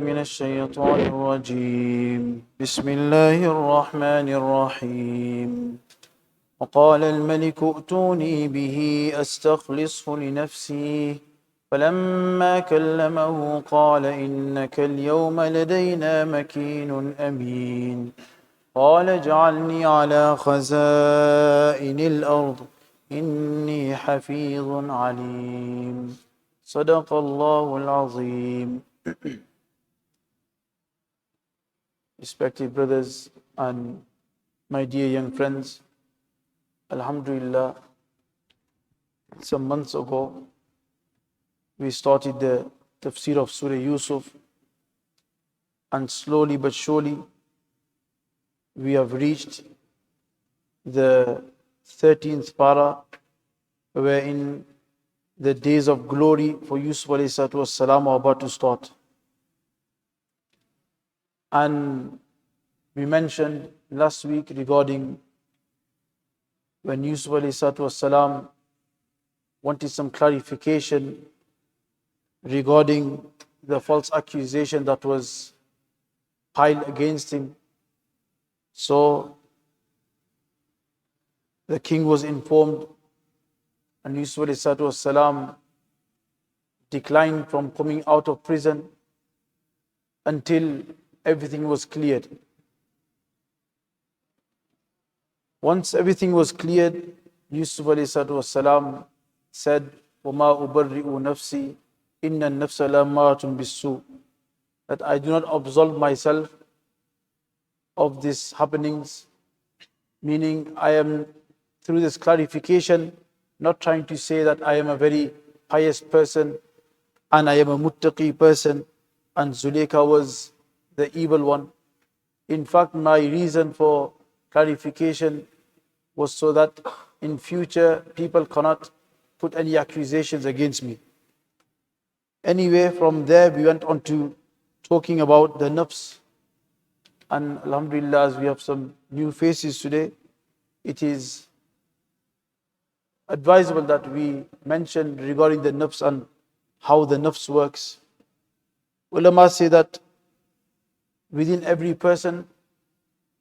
من الشيطان الرجيم بسم الله الرحمن الرحيم وقال الملك ائتوني به أستخلصه لنفسي فلما كلمه قال إنك اليوم لدينا مكين أمين قال اجعلني على خزائن الأرض إني حفيظ عليم صدق الله العظيم. Respected brothers and my dear young friends, Alhamdulillah, some months ago we started the tafsir of Surah Yusuf, and slowly but surely we have reached the 13th para, wherein the days of glory for Yusuf alayhi salatu wassalam are about to start. And we mentioned last week regarding when Yusuf alayhi salatu wassalam wanted some clarification regarding the false accusation that was piled against him. So the king was informed, and Yusuf alayhi salatu wassalam declined from coming out of prison until everything was cleared. Once everything was cleared, Yusuf alayhi salatu wassalam said, وَمَا أُبَرِّئُ نَفْسِي إِنَّ النَّفْسَ لَمَّارَةٌ بِالسُّوءِ, that I do not absolve myself of these happenings, meaning I am, through this clarification, not trying to say that I am a very pious person and I am a muttaqi person and Zuleika was the evil one. In fact, my reason for clarification was so that in future people cannot put any accusations against me. Anyway, from there we went on to talking about the nafs. And Alhamdulillah, as we have some new faces today, it is advisable that we mention regarding the nafs and how the nafs works. Ulama say that within every person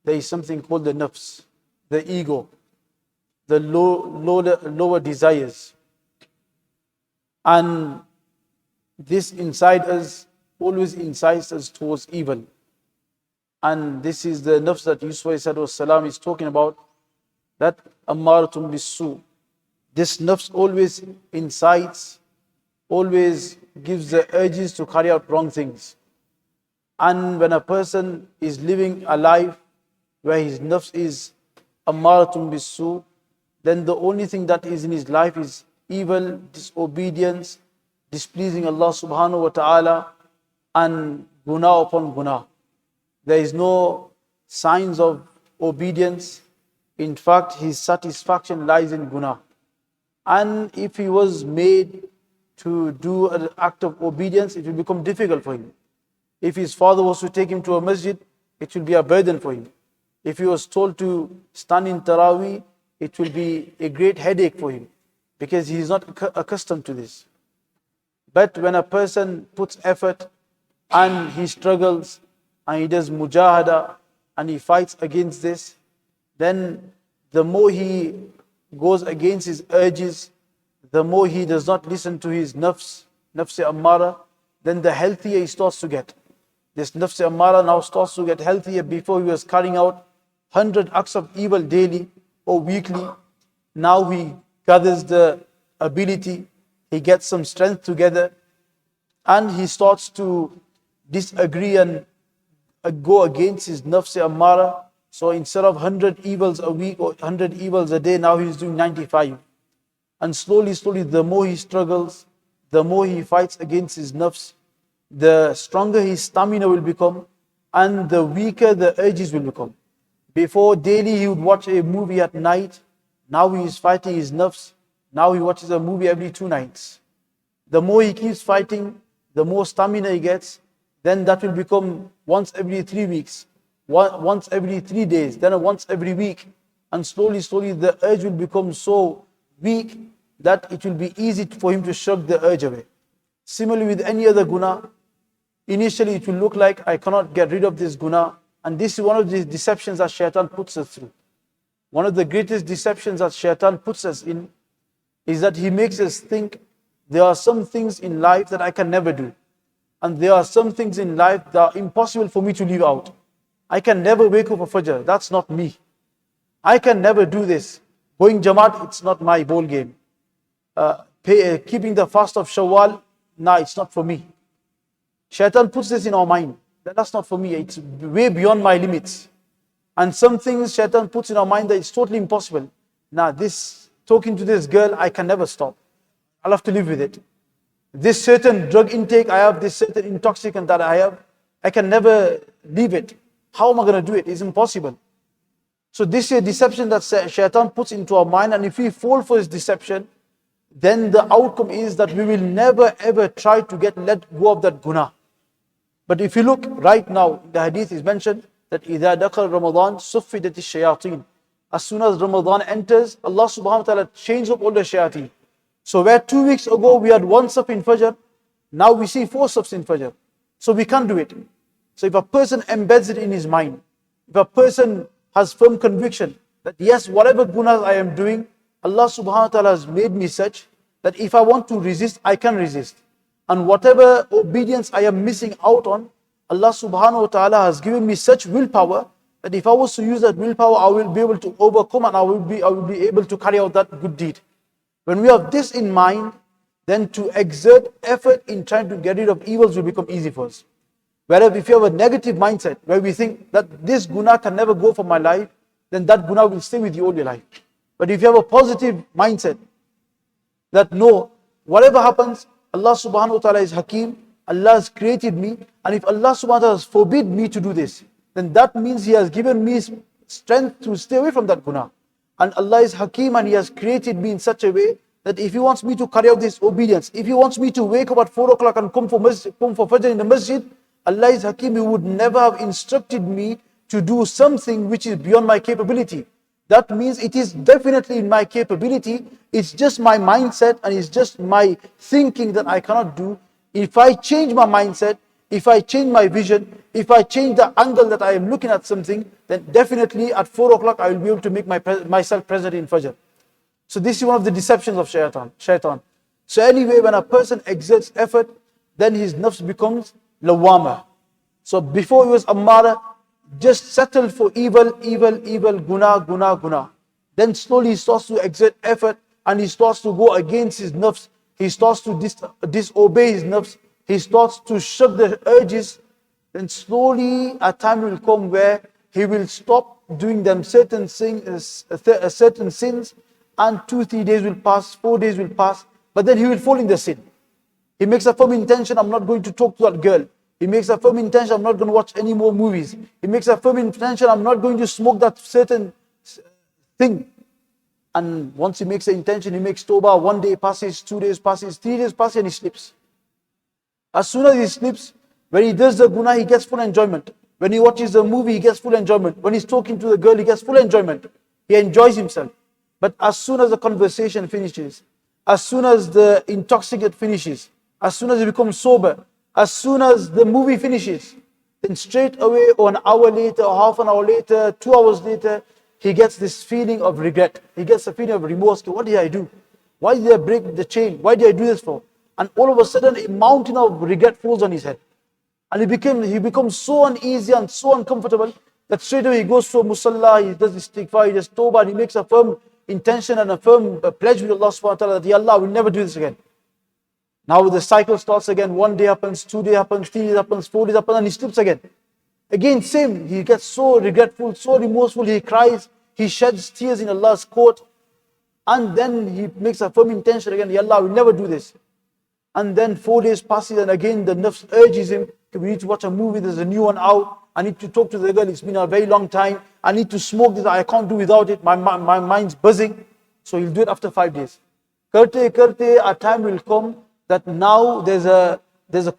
there is something called the nafs, the ego, the lower desires. And this inside us always incites us towards evil. And this is the nafs that Yusuf ﷺ is talking about, that ammaratum bisu. This nafs always incites, always gives the urges to carry out wrong things. And when a person is living a life where his nafs is ammaratum bisu, then the only thing that is in his life is evil, disobedience, displeasing Allah subhanahu wa ta'ala, and guna upon guna. There is no signs of obedience. In fact, his satisfaction lies in guna. And if he was made to do an act of obedience, it will become difficult for him. If his father was to take him to a masjid, it will be a burden for him. If he was told to stand in Taraweeh, it will be a great headache for him, because he is not accustomed to this. But when a person puts effort and he struggles and he does mujahada and he fights against this, then the more he goes against his urges, the more he does not listen to his nafs ammara, then the healthier he starts to get. This nafs ammara now starts to get healthier. Before he was carrying out 100 acts of evil daily or weekly. Now he gathers the ability, he gets some strength together, and he starts to disagree and go against his nafs ammara. So instead of 100 evils a week or 100 evils a day, now he's doing 95. And slowly, the more he struggles, the more he fights against his nafs, the stronger his stamina will become, and the weaker the urges will become. Before, daily he would watch a movie at night. Now he is fighting his nafs. Now he watches a movie every 2 nights. The more he keeps fighting, the more stamina he gets. Then that will become once every 3 weeks, once every 3 days, then once every week. And slowly, the urge will become so weak that it will be easy for him to shirk the urge away. Similarly with any other guna, Initially, it will look like I cannot get rid of this guna. And this is one of the deceptions that shaitan puts us through. One of the greatest deceptions that shaitan puts us in is that he makes us think there are some things in life that I can never do. And there are some things in life that are impossible for me to leave out. I can never wake up for Fajr. That's not me. I can never do this. Going Jamaat, it's not my ball game. Keeping the fast of Shawwal, nah, it's not for me. Shaitan puts this in our mind. That's not for me. It's way beyond my limits. And some things Shaitan puts in our mind that it's totally impossible. Nah, talking to this girl, I can never stop. I'll have to live with it. This certain drug intake I have, this certain intoxicant that I have, I can never leave it. How am I going to do it? It's impossible. So this is a deception that Shaitan puts into our mind, and if we fall for his deception, then the outcome is that we will never ever try to let go of that guna. But if you look right now, the hadith is mentioned that إِذَا دَخَلَ Ramadan سُفِّدَتِ الشَّيَاطِينَ. As soon as Ramadan enters, Allah subhanahu wa ta'ala changes up all the shayateen. So where 2 weeks ago we had 1 saf in Fajr, now we see 4 safs in Fajr. So we can't do it. So if a person embeds it in his mind, if a person has firm conviction that yes, whatever gunas I am doing, Allah subhanahu wa ta'ala has made me such that if I want to resist, I can resist. And whatever obedience I am missing out on, Allah subhanahu wa ta'ala has given me such willpower that if I was to use that willpower, I will be able to overcome and I will be able to carry out that good deed. When we have this in mind, then to exert effort in trying to get rid of evils will become easy for us. Whereas if you have a negative mindset where we think that this guna can never go from my life, then that guna will stay with you all your life. But if you have a positive mindset that no, whatever happens, Allah subhanahu wa ta'ala is Hakim, Allah has created me, and if Allah subhanahu wa ta'ala has forbid me to do this, then that means He has given me strength to stay away from that guna. And Allah is Hakim and He has created me in such a way that if He wants me to carry out this obedience, if He wants me to wake up at 4 o'clock and come for Fajr in the masjid, Allah is Hakim, He would never have instructed me to do something which is beyond my capability. That means it is definitely in my capability, it's just my mindset and it's just my thinking that I cannot do. If I change my mindset, if I change my vision, if I change the angle that I am looking at something, then definitely at 4 o'clock I will be able to make myself present in Fajr. So this is one of the deceptions of shaitan. So anyway, when a person exerts effort, then his nafs becomes lawama. So before he was ammara, just settled for evil, guna. Then slowly he starts to exert effort and he starts to go against his nafs. He starts to disobey his nafs. He starts to shut the urges. Then slowly a time will come where he will stop doing them certain sins, and 2-3 days will pass, 4 days will pass, but then he will fall in the sin. He makes a firm intention, I'm not going to talk to that girl. He makes a firm intention, I'm not going to watch any more movies. He makes a firm intention, I'm not going to smoke that certain thing. And once he makes the intention, he makes tawbah, 1 day passes, 2 days passes, 3 days passes, and he sleeps. As soon as he sleeps, when he does the guna, he gets full enjoyment. When he watches the movie, he gets full enjoyment. When he's talking to the girl, he gets full enjoyment. He enjoys himself. But as soon as the conversation finishes, as soon as the intoxicant finishes, as soon as he becomes sober, as soon as the movie finishes, then straight away, or an hour later, or half an hour later, 2 hours later, he gets this feeling of regret. He gets a feeling of remorse. What did I do? Why did I break the chain? Why did I do this for? And all of a sudden, a mountain of regret falls on his head. And he becomes so uneasy and so uncomfortable that straight away he goes to a musalla, he does istighfar, he does tawbah, and he makes a firm intention and a firm pledge with Allah subhanahu wa ta'ala that, Ya Allah, I will never do this again. Now the cycle starts again. 1 day happens, 2 days happens, 3 days happens, 4 days happens, and he sleeps again. Again, same. He gets so regretful, so remorseful, he cries, he sheds tears in Allah's court, and then he makes a firm intention again, Ya Allah, I will never do this. And then 4 days passes, and again the nafs urges him, we need to watch a movie, there's a new one out, I need to talk to the girl, it's been a very long time, I need to smoke this, I can't do without it, my mind's buzzing. So he'll do it after 5 days. Karte, a time will come that now there's a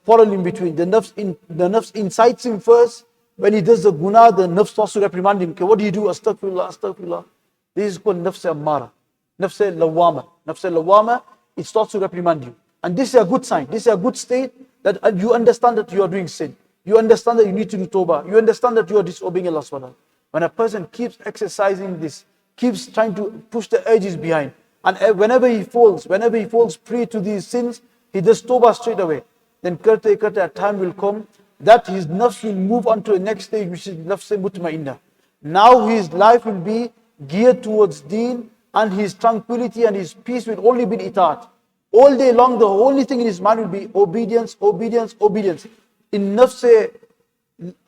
quarrel in between. The nafs incites him first. When he does the guna, the nafs starts to reprimand him. Okay, what do you do? Astaghfirullah. This is called nafs ammara. Nafs lawama. Nafs lawama, it starts to reprimand you. And this is a good sign. This is a good state that you understand that you are doing sin. You understand that you need to do tawbah. You understand that you are disobeying Allah subhanahu wa ta'ala. When a person keeps exercising this, keeps trying to push the urges behind, and whenever he falls prey to these sins, he does tawbah straight away. Then a time will come that his nafs will move on to the next stage, which is nafs mutmainnah. Now his life will be geared towards deen, and his tranquility and his peace will only be in itaat. All day long, the only thing in his mind will be obedience, obedience, obedience. In nafs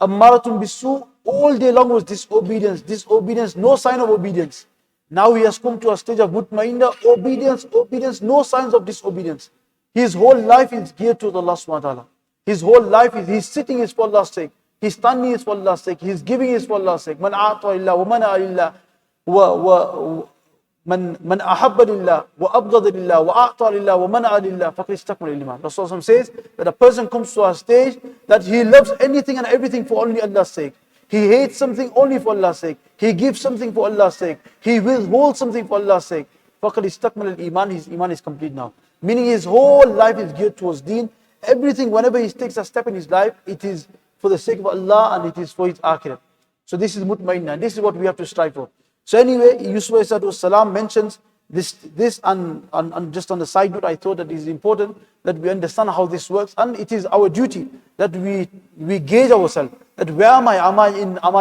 ammaratun bisu, all day long was disobedience, disobedience, no sign of obedience. Now he has come to a stage of mutmainnah, obedience, obedience, no signs of disobedience. His whole life is geared to Allah subhanahu wa ta'ala. His whole life is, he's sitting is for Allah's sake. He's standing is for Allah's sake. He's giving is for Allah's sake. Man a'ta lillah wa mana lillah wa man ahabba lillah wa abghada lillah wa a'ta lillah wa mana lillah faqad istakmala al-iman. Rasulullah says that a person comes to a stage that he loves anything and everything for only Allah's sake. He hates something only for Allah's sake. He gives something for Allah's sake. He withholds something for Allah's sake. Faqad istakmala al-iman. His iman is complete now. Meaning his whole life is geared towards deen. Everything, whenever he takes a step in his life, it is for the sake of Allah and it is for his akhirah. So this is mutmainnah. This is what we have to strive for. So anyway, Yusuf ﷺ mentions this and just on the side note, I thought that it is important that we understand how this works, and it is our duty that we gauge ourselves. That where am I? Am I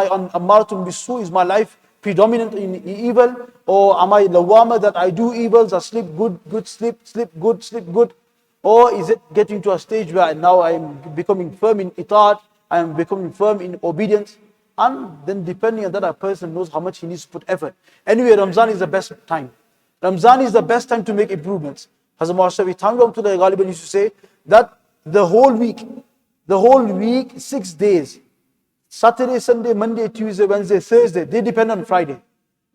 on ammaratun bisu? Is my life predominant in evil, or am I lawama that I do evils, I sleep good, sleep good? Or is it getting to a stage where now I am becoming firm in itaat, I am becoming firm in obedience? And then depending on that, a person knows how much he needs to put effort. Anyway, Ramzan is the best time. Ramzan is the best time to make improvements. Hazrat Muhammad Rahmatullah Ghaliban used to say that the whole week, 6 days, Saturday, Sunday, Monday, Tuesday, Wednesday, Thursday, they depend on Friday.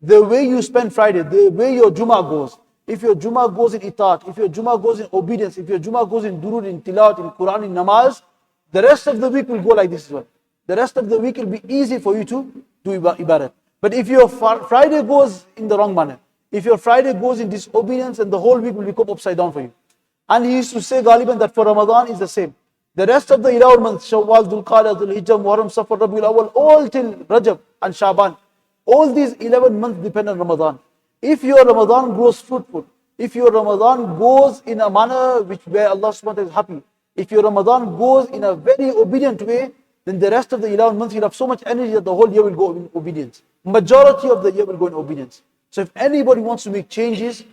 The way you spend Friday, the way your Jummah goes, if your Jummah goes in itaat, if your Jummah goes in obedience, if your Jummah goes in durud, in tilawat, in Quran, in namaz, the rest of the week will go like this as well. The rest of the week will be easy for you to do ibadat. But if your Friday goes in the wrong manner, if your Friday goes in disobedience, then the whole week will become upside down for you. And he used to say, Ghaliban, that for Ramadan is the same. The rest of the 11 months, Shawwal, Dhul Qa'dah, Dhul Hijjah, Muharram, Safar, Rabiul Awwal, all till Rajab and Shaban, all these 11 months depend on Ramadan. If your Ramadan grows fruitful, if your Ramadan goes in a manner where Allah subhanahu wa ta'ala is happy, if your Ramadan goes in a very obedient way, then the rest of the 11 months you'll have so much energy that the whole year will go in obedience. Majority of the year will go in obedience. So if anybody wants to make changes,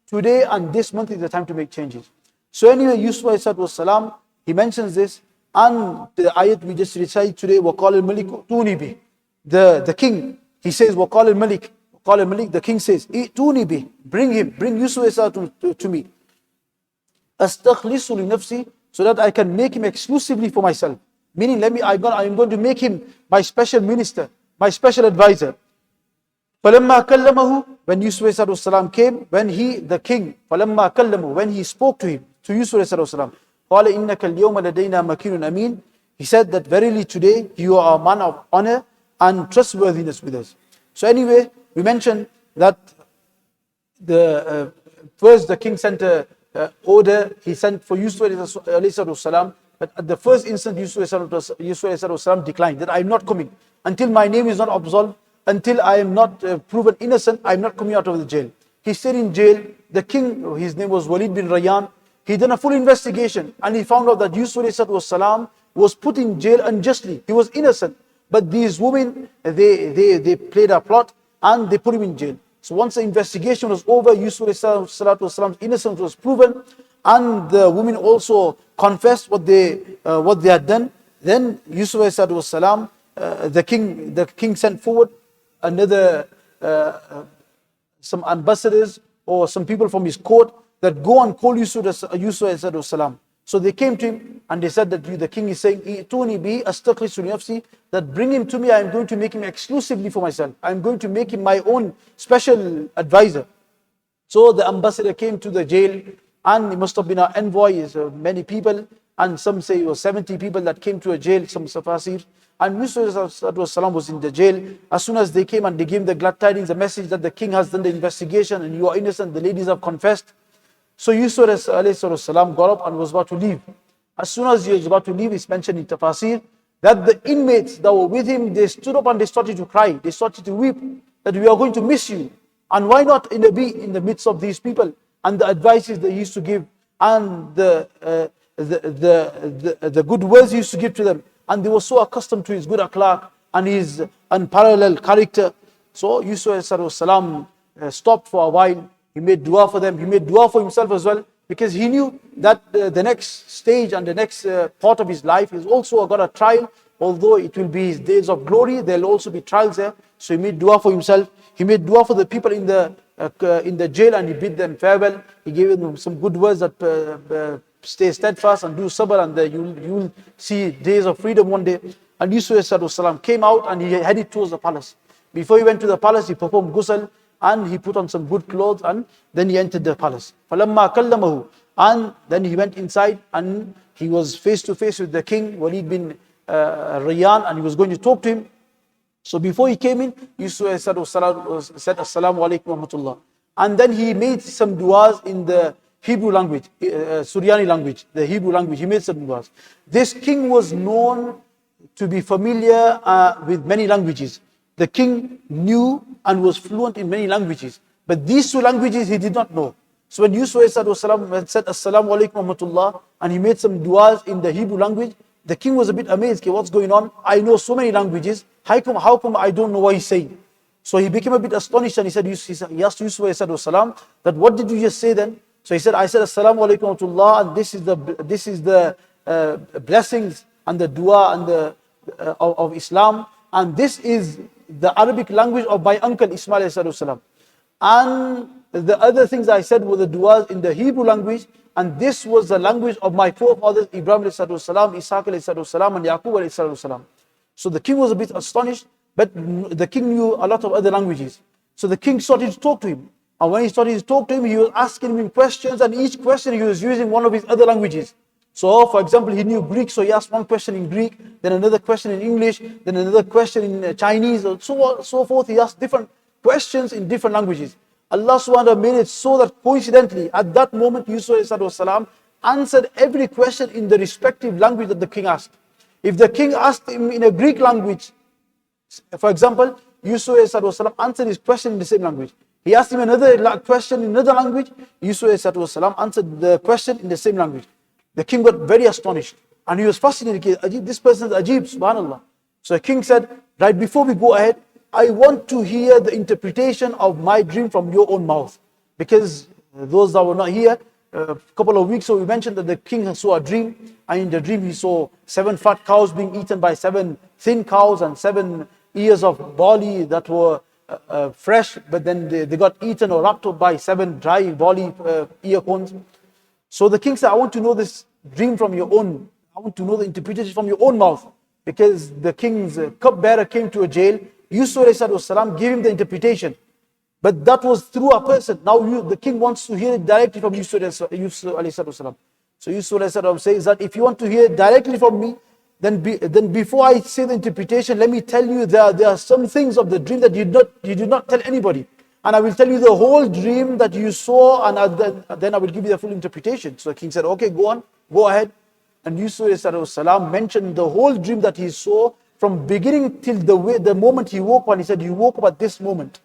today and this month is the time to make changes. So anyway, Yusuf ﷺ, he mentions this, and the ayat we just recited today, وَقَالَ الْمَلِكُ تُونِي بِهِ. The king, he says, وَقَالَ الْمَلِكُ. The king says, "Ituni bih, bring Yusuf to me. Astakhlisu li nafsi, so that I can make him exclusively for myself. Meaning, I'm going to make him my special minister, my special advisor." فَلَمَّا كَلَّمَهُ, when Yusuf ﷺ came, when he spoke to him, to Yusuf ﷺ, قَالَ إِنَّكَ الْيَوْمَ لَدَيْنَا مَكِينٌ أَمِينٌ. He said that verily today you are a man of honor and trustworthiness with us. So anyway, we mentioned that first the king sent a order, he sent for Yusuf ﷺ, but at the first instant Yusuf ﷺ declined, that I am not coming. Until my name is not absolved, until I am not proven innocent, I am not coming out of the jail. He stayed in jail. The king, his name was Walid bin Rayyan, he done a full investigation and he found out that Yusuf ﷺ was put in jail unjustly. He was innocent. But these women, they played a plot and they put him in jail. So once the investigation was over, Yusuf ﷺ's innocence was proven, and the women also confessed what they had done. Then Yusuf ﷺ, the king sent forward another some ambassadors or some people from his court that go and call Yusuf ﷺ. So they came to him and they said that the king is saying, "Ituni bi astakhlisu li nafsi," that bring him to me, I am going to make him exclusively for myself. I am going to make him my own special advisor. So the ambassador came to the jail, and it must have been an envoy, many people, and some say it was 70 people that came to a jail, some Safasir. And Yusuf was in the jail. As soon as they came and they gave him the glad tidings, the message that the king has done the investigation and you are innocent, the ladies have confessed. So Yusuf alayhi salam got up and was about to leave. As soon as he was about to leave, it's mentioned in Tafasir that the inmates that were with him, they stood up and they started to cry. They started to weep that we are going to miss you. And why not be in the midst of these people? And the advices that he used to give, and the good words he used to give to them. And they were so accustomed to his good akhlaq and his unparalleled character. So Yusuf alayhi salam stopped for a while. He made dua for them. He made dua for himself as well, because he knew that the next stage and the next part of his life is also got a trial. Although it will be his days of glory, there will also be trials there. So he made dua for himself. He made dua for the people in the jail, and he bid them farewell. He gave them some good words that stay steadfast and do sabr, and you will see days of freedom one day. And Yusuf salam came out and he headed towards the palace. Before he went to the palace, he performed ghusl and he put on some good clothes, and then he entered the palace. فَلَمَّا كَلَّمَهُ, and then he went inside and he was face to face with the king, Walid bin Rayyan, and he was going to talk to him. So before he came in, Yusuf said, Assalamu alaikum wa rahmatullah. And then he made some du'as in the Hebrew language, Suryani language, the Hebrew language. He made some du'as. This king was known to be familiar with many languages. The king knew and was fluent in many languages. But these two languages he did not know. So when Yusuf said Assalamu alaikum wa rahmatullah, and he made some du'as in the Hebrew language, the king was a bit amazed. Okay, what's going on? I know so many languages. How come I don't know what he's saying? So he became a bit astonished, and he asked Yusuf salam that what did you just say then? So he said, I said Assalamu alaikum wa rahmatullah, and this is the blessings and the dua and of Islam, and this is the Arabic language of my uncle Ismail salam. And the other things I said were the du'as in the Hebrew language, and this was the language of my forefathers Ibrahim salam, Ishaq salam, and Yaqub salam. So the king was a bit astonished, but the king knew a lot of other languages. So the king started to talk to him. And when he started to talk to him, he was asking him questions, and each question he was using one of his other languages. So, for example, he knew Greek, so he asked one question in Greek, then another question in English, then another question in Chinese, and so on, so forth. He asked different questions in different languages. Allah subhanahu wa ta'ala made it so that coincidentally, at that moment, Yusuf salam answered every question in the respective language that the king asked. If the king asked him in a Greek language, for example, Yusuf salam answered his question in the same language. He asked him another question in another language, Yusuf salam answered the question in the same language. The king got very astonished and he was fascinated. This person is Ajib, subhanAllah. So the king said, right before we go ahead, I want to hear the interpretation of my dream from your own mouth. Because those that were not here, a couple of weeks ago we mentioned that the king saw a dream, and in the dream he saw 7 fat cows being eaten by 7 thin cows, and 7 ears of barley that were fresh, but then they got eaten or wrapped up by 7 dry barley ear cones. So the king said, I want to know this dream from your own, I want to know the interpretation from your own mouth. Because the king's cupbearer came to a jail, Yusuf salam gave him the interpretation. But that was through a person. Now the king wants to hear it directly from Yusuf salam. So Yusuf salam says that if you want to hear it directly from me, then before I say the interpretation, let me tell you there are some things of the dream that you did not tell anybody. And I will tell you the whole dream that you saw, and then I will give you the full interpretation. So the king said, okay, go on, go ahead. And Yusuf salam mentioned the whole dream that he saw from beginning till the moment he woke up. And he said, you woke up at this moment.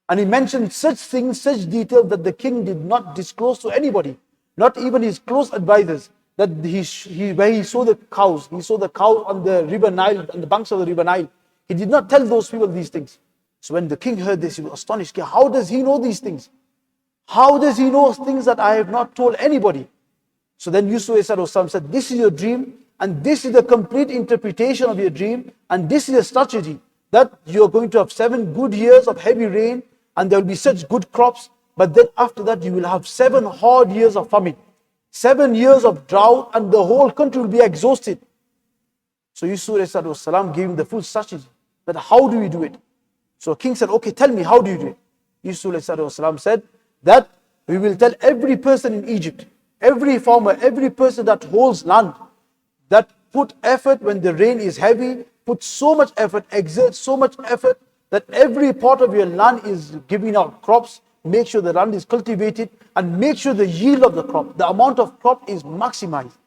And he mentioned such things, such details that the king did not disclose to anybody, not even his close advisors. That where he saw the cows on the river Nile, on the banks of the river Nile. He did not tell those people these things. So when the king heard this, he was astonished. How does he know these things? How does he know things that I have not told anybody? So then Yusuf said, this is your dream, and this is the complete interpretation of your dream, and this is a strategy that you are going to have 7 good years of heavy rain, and there will be such good crops, but then after that you will have 7 hard years of famine, 7 years of drought, and the whole country will be exhausted. So Yusuf gave him the full strategy, that how do we do it? So king said, okay, tell me, how do you do it? Yusuf said that we will tell every person in Egypt, every farmer, every person that holds land, that put effort when the rain is heavy, put so much effort, exert so much effort, that every part of your land is giving out crops, make sure the land is cultivated, and make sure the yield of the crop, the amount of crop is maximized.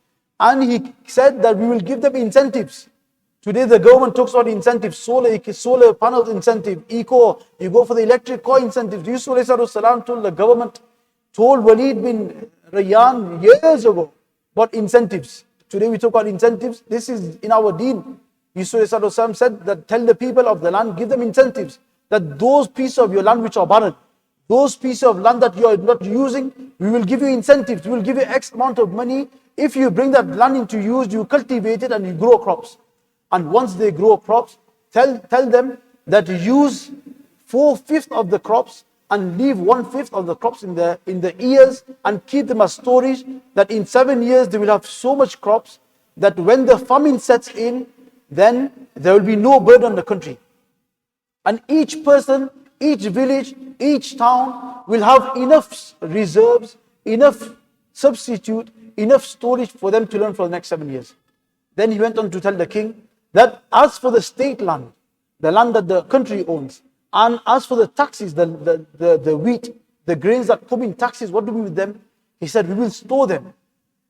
And he said that we will give them incentives. Today the government talks about incentives, solar panels incentive, eco, you go for the electric car incentive. Yusuf ﷺ told the government, told Walid bin Rayyan years ago about incentives. Today we talk about incentives. This is in our deen. Yusuf ﷺ said that tell the people of the land, give them incentives. That those pieces of your land which are barren, those pieces of land that you are not using, we will give you incentives. We will give you X amount of money. If you bring that land into use, you cultivate it and you grow crops. And once they grow crops, tell them that use 4/5 of the crops and leave 1/5 of the crops in the ears and keep them as storage, that in 7 years they will have so much crops that when the famine sets in, then there will be no burden on the country. And each person, each village, each town will have enough reserves, enough substitute, enough storage for them to learn for the next 7 years. Then he went on to tell the king that as for the state land, the land that the country owns, and as for the taxes, the wheat, the grains that come in taxes, what do we do with them? He said, we will store them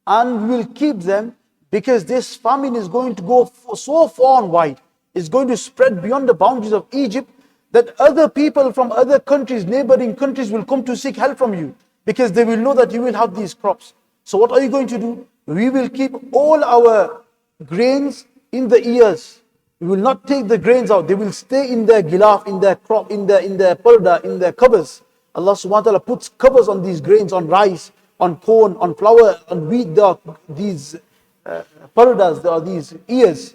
and we will keep them, because this famine is going to go so far and wide. It's going to spread beyond the boundaries of Egypt, that other people from other countries, neighboring countries, will come to seek help from you, because they will know that you will have these crops. So what are you going to do? We will keep all our grains in the ears. We will not take the grains out. They will stay in their gilaf, in their crop, in their parda, in their covers. Allah subhanahu wa ta'ala puts covers on these grains, on rice, on corn, on flour, on wheat. There are these pardas, there are these ears,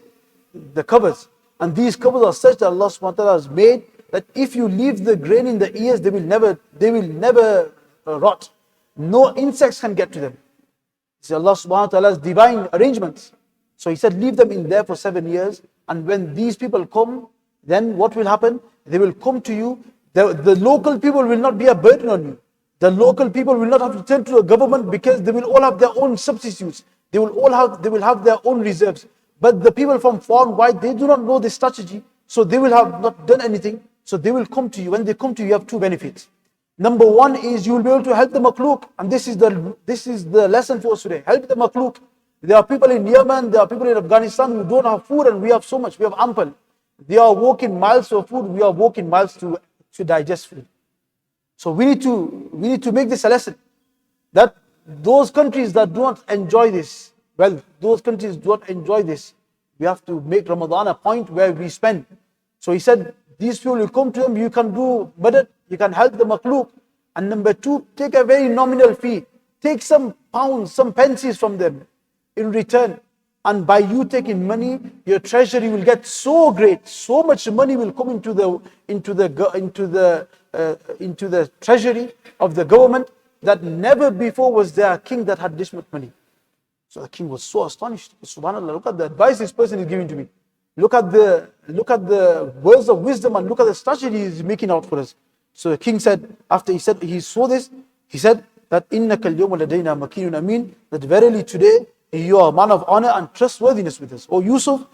the covers. And these covers are such that Allah subhanahu wa ta'ala has made that if you leave the grain in the ears, they will never rot. No insects can get to them. It's Allah subhanahu wa ta'ala's divine arrangements. So he said, leave them in there for 7 years. And when these people come, then what will happen? They will come to you. The local people will not be a burden on you. The local people will not have to turn to the government, because they will all have their own substitutes. They will have their own reserves. But the people from far and wide, they do not know this strategy. So they will have not done anything. So they will come to you. When they come to you, you have 2 benefits. Number 1 is you will be able to help the makhluk. And this is the lesson for us today. Help the makhluk. There are people in Yemen, there are people in Afghanistan who don't have food, and we have so much, we have ample. They are walking miles for food, we are walking miles to digest food. So we need to make this a lesson, that those countries that do not enjoy this, those countries do not enjoy this. We have to make Ramadan a point where we spend. So he said, these people will come to him, you can do madad, you can help the makhluk. And number 2, take a very nominal fee. Take some pounds, some pences from them in return. And by you taking money, your treasury will get so great, so much money will come into the treasury of the government, that never before was there a king that had this much money. So the king was so astonished. Subhanallah, look at the advice this person is giving to me. Look at the words of wisdom, and look at the strategy he's making out for us. So the king said, after he saw this, he said that innaka al-yawma ladayna makinun amin, that verily today you are a man of honor and trustworthiness with us. Oh Yusuf,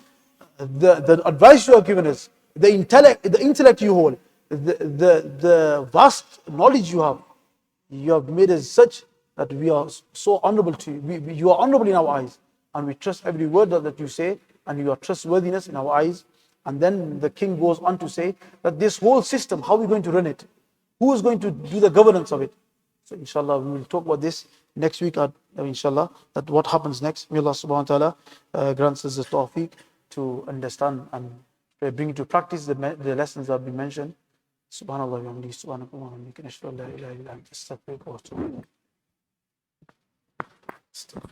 the advice you have given us, the intellect you hold, the vast knowledge you have made us such that we are so honorable to you. You are honorable in our eyes, and we trust every word that you say, and you are trustworthiness in our eyes. And then the king goes on to say that this whole system, how are we going to run it? Who is going to do the governance of it? So inshallah, we will talk about this next week, inshallah, that what happens next. May Allah subhanahu wa ta'ala grants us the tawfiq to understand and bring into practice the lessons that have been mentioned. Subhanallah wa bihamdihi, subhanakallah wa bihamdika, nashhadu an la ilaha illa anta, astaghfiruka wa atubu ilayk. Stop.